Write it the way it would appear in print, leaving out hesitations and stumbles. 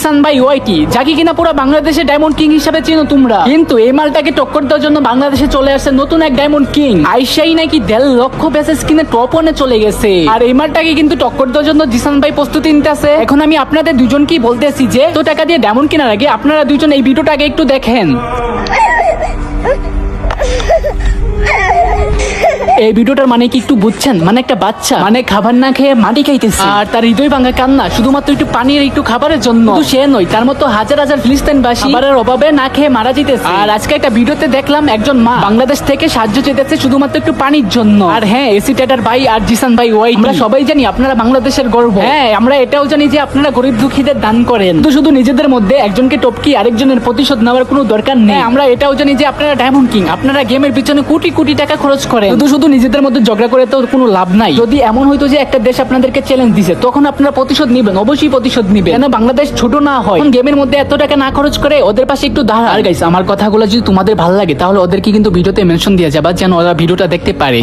জিসান ভাই ওয়াইটি, যাকে কিনা পুরো বাংলাদেশে ডায়মন্ড কিং হিসেবে চেনো তোমরা। কিন্তু এই মালটাকে টক্কর দেওয়ার জন্য বাংলাদেশে চলে আসছে নতুন এক ডায়মন্ড কিং। আইসাই নাকি 1.5 লক্ষ ব্যাচেস কিনে টপ 1-এ চলে গেছে। আর এই মালটাকে কিন্তু টক্কর দেওয়ার জন্য জিসান ভাই প্রস্তুতি নিতেছে। এখন আমি আপনাদের দুজনকেই বলতেছি যে তো টাকা দিয়ে ডায়মন্ড কেনার আগে আপনারা দুজন এই ভিডিওটাকে একটু দেখেন। এই ভিডিওটার মানে কি একটু বুঝছেন? মানে একটা বাচ্চা মানে খাবার না খেয়ে মাটি খাইতেছে, আর তার হৃদয় ভাঙা কান্না শুধুমাত্র একটু পানির একটু খাবারের জন্য। শুধু সে নয়, তার মতো হাজার হাজার ফিলিস্তিনবাসী খাবারের অভাবে না খেয়ে মারা যেতেছে। আর আজকে একটা ভিডিওতে দেখলাম একজন মা বাংলাদেশ থেকে সাহায্য চেয়েছে শুধুমাত্র একটু পানির জন্য। আর হ্যাঁ, এসি টেটার ভাই আর জিসান ভাই ওয়াই, আমরা সবাই জানি আপনারা বাংলাদেশের গর্ব। হ্যাঁ, আমরা এটাও জানি যে আপনারা গরিব দুঃখীদের দান করেন। তো শুধু নিজেদের মধ্যে একজনকে টপকি আরেকজনের প্রতিশোধ নেওয়ার কোনো দরকার নেই। আমরা এটাও জানি যে আপনারা ডায়মন্ড কিং, আপনারা গেমের পিছনে কোটি কোটি টাকা খরচ করেন। শুধু নিজেদের মধ্যে ঝগড়া করে তো কোনো লাভ নাই। যদি এমন হইতো যে একটা দেশ আপনাদেরকে চ্যালেঞ্জ দিছে, তখন আপনারা প্রতিশোধ নিবেন, অবশ্যই প্রতিশোধ নিবেন। কেন বাংলাদেশ ছোট না হয়, গেমের মধ্যে এত টাকা না খরচ করে ওদের পাশে একটু দাঁড়া। আর গাইস, আমার কথাগুলো যদি তোমাদের ভালো লাগে তাহলে ওদেরকে কিন্তু ভিডিওতে মেনশন দিয়ে যাবা, যেন ওরা ভিডিওটা দেখতে পারে।